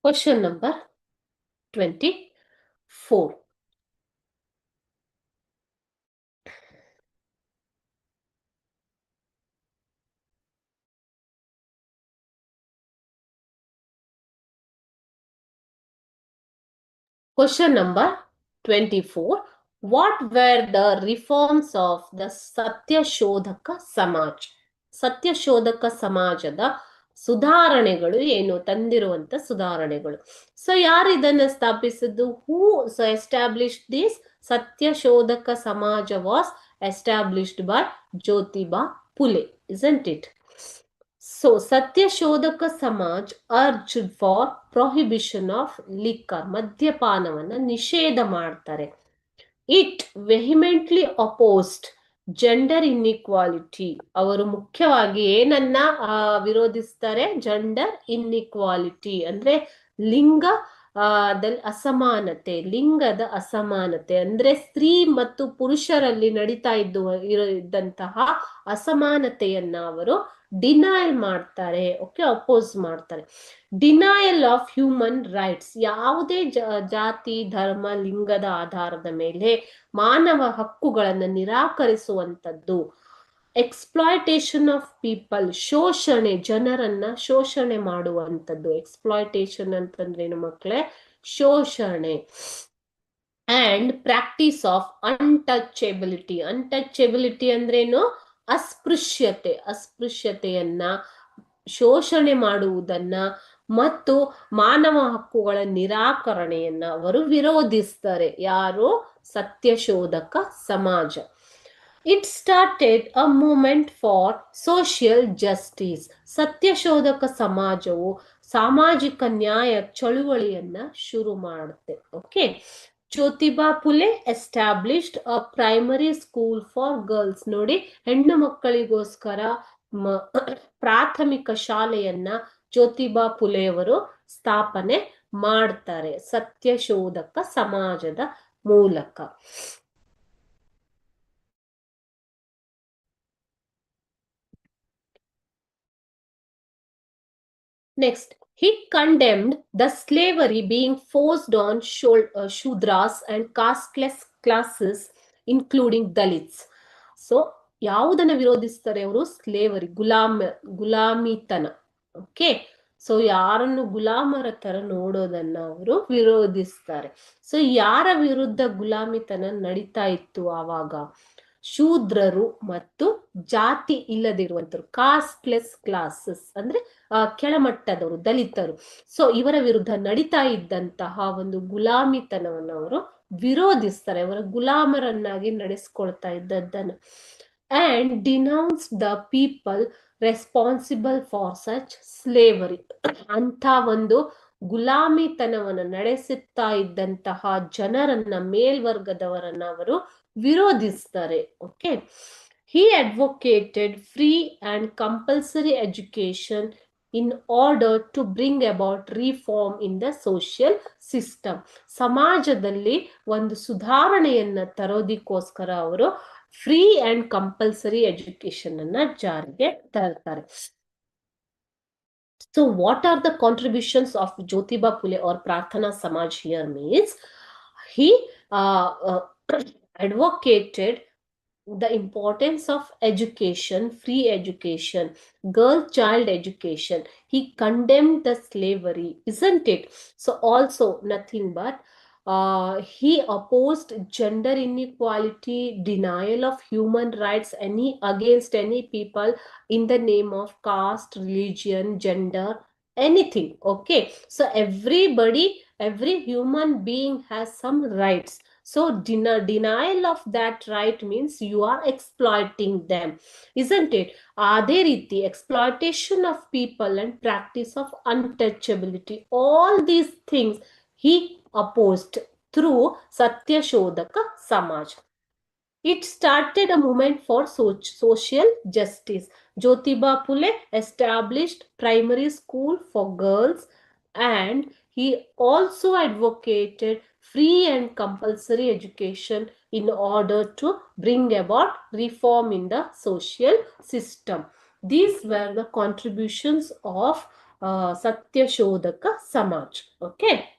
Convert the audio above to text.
Question number 24. Question number 24. What were the reforms of the Satyashodhaka Samaj? Satyashodhak ಸಮಾಜದ ಸುಧಾರಣೆಗಳು ಏನು, ತಂದಿರುವಂತ ಸುಧಾರಣೆಗಳು. ಸೊ ಯಾರು ಇದನ್ನ ಸ್ಥಾಪಿಸಿದ್ದು? ಹೂ established this Satyashodhak Samaj was established by Jyotiba Phule, isn't it? So Satyashodhak Samaj urged for prohibition of liquor, ಮದ್ಯಪಾನವನ್ನ ನಿಷೇಧ ಮಾಡ್ತಾರೆ. It vehemently opposed gender inequality, ಅವರು ಮುಖ್ಯವಾಗಿ ಏನನ್ನ ವಿರೋಧಿಸ್ತಾರೆ? ಜೆಂಡರ್ ಇನ್ಇಕ್ವಾಲಿಟಿ ಅಂದ್ರೆ ಲಿಂಗ ಅಸಮಾನತೆ, ಲಿಂಗದ ಅಸಮಾನತೆ ಅಂದ್ರೆ ಸ್ತ್ರೀ ಮತ್ತು ಪುರುಷರಲ್ಲಿ ನಡೀತಾ ಇದ್ದಂತಹ ಅಸಮಾನತೆಯನ್ನ ಅವರು ಡಿನೈಲ್ ಮಾಡ್ತಾರೆ. ಓಕೆ, ಅಪೋಸ್ ಮಾಡ್ತಾರೆ. ಡಿನಯಲ್ ಆಫ್ ಹ್ಯೂಮನ್ ರೈಟ್ಸ್, ಯಾವುದೇ ಜಾತಿ ಧರ್ಮ ಲಿಂಗದ ಆಧಾರದ ಮೇಲೆ ಮಾನವ ಹಕ್ಕುಗಳನ್ನು ನಿರಾಕರಿಸುವಂತದ್ದು. ಎಕ್ಸ್ಪ್ಲಾಯ್ಟೇಷನ್ ಆಫ್ ಪೀಪಲ್, ಶೋಷಣೆ, ಜನರನ್ನ ಶೋಷಣೆ ಮಾಡುವಂಥದ್ದು. ಎಕ್ಸ್ಪ್ಲಾಯ್ಟೇಷನ್ ಅಂತಂದ್ರೇನು ಮಕ್ಕಳೇ? ಶೋಷಣೆ. And practice of untouchability, untouchability ಅಂದ್ರೇನು? ಅಸ್ಪೃಶ್ಯತೆ, ಅಸ್ಪೃಶ್ಯತೆಯನ್ನ, ಶೋಷಣೆ ಮಾಡುವುದನ್ನ ಮತ್ತು ಮಾನವ ಹಕ್ಕುಗಳ ನಿರಾಕರಣೆಯನ್ನ ಅವರು ವಿರೋಧಿಸ್ತಾರೆ. ಯಾರು? ಸತ್ಯಶೋಧಕ ಸಮಾಜ. It started a movement for social justice, Satyashodhak ಸಮಾಜವು ಸಾಮಾಜಿಕ ನ್ಯಾಯ ಚಳುವಳಿಯನ್ನ ಶುರು ಮಾಡುತ್ತೆ. Okay, Jyotiba Phule established a primary school for girls, ನೋಡಿ ಹೆಣ್ಣು ಮಕ್ಕಳಿಗೋಸ್ಕರ ಪ್ರಾಥಮಿಕ ಶಾಲೆಯನ್ನ ಜ್ಯೋತಿಬಾ ಫುಲೆಯವರು ಸ್ಥಾಪನೆ ಮಾಡ್ತಾರೆ ಸತ್ಯಶೋಧಕ ಸಮಾಜದ ಮೂಲಕ. Next, he condemned the slavery being forced on Shudras and casteless classes, including Dalits. So, ಯಾವುದನ್ನ ವಿರೋಧಿಸ್ತಾರೆ ಅವರು? ಸ್ಲೇವರಿ, ಗುಲಾಮಿತನ. ಓಕೆ, ಸೊ ಯಾರನ್ನು ಗುಲಾಮರ ತರ ನೋಡೋದನ್ನ ಅವರು ವಿರೋಧಿಸ್ತಾರೆ. ಸೊ ಯಾರ ವಿರುದ್ಧ ಗುಲಾಮಿತನ ನಡೀತಾ ಇತ್ತು ಆವಾಗ? ಶೂದ್ರರು ಮತ್ತು ಜಾತಿ ಇಲ್ಲದಿರುವಂತರು, ಕಾಸ್ಟ್ಲೆಸ್ ಕ್ಲಾಸಸ್ ಅಂದ್ರೆ ಕೆಳಮಟ್ಟದವರು, ದಲಿತರು. ಸೊ ಇವರ ವಿರುದ್ಧ ನಡೀತಾ ಇದ್ದಂತಹ ಒಂದು ಗುಲಾಮಿತನವನ್ನು ಅವರು ವಿರೋಧಿಸ್ತಾರೆ, ಅವರ ಗುಲಾಮರನ್ನಾಗಿ ನಡೆಸ್ಕೊಳ್ತಾ ಇದ್ದದ್ದನ್ನು. And denounce the people responsible for such slavery, ಅಂತ ಒಂದು ಗುಲಾಮಿತನವನ್ನು ನಡೆಸುತ್ತಾ ಇದ್ದಂತಹ ಜನರನ್ನ, ಮೇಲ್ವರ್ಗದವರನ್ನ ಅವರು ವಿರೋಧಿಸ್ತಾರೆ. Okay, he advocated free and compulsory education in order to bring about reform in the social system. ಸಮಾಜದಲ್ಲಿ ಒಂದು ಸುಧಾರಣೆಯನ್ನ ತರೋದಕ್ಕೋಸ್ಕರ ಅವರು ಫ್ರೀ ಅಂಡ್ ಕಂಪಲ್ಸರಿ ಎಜುಕೇಶನ್ ಅನ್ನ ಜಾರಿಗೆ ತರ್ತಾರೆ. So what are the contributions of Jyotiba Phule or Prarthana Samaj here means? He advocated the importance of education, free education, girl child education. He condemned the slavery, isn't it? So also nothing but he opposed gender inequality, denial of human rights against any people in the name of caste, religion, gender, anything. Okay, so every human being has some rights. So denial of that right means you are exploiting them, isn't it? ಅದೇ ರೀತಿ exploitation of people and practice of untouchability, all these things he opposed through Satyashodhaka Samaj. It started a movement for social justice. Jyotiba Phule established primary school for girls, and he also advocated free and compulsory education in order to bring about reform in the social system. These were the contributions of Satyashodhak Samaj. Okay.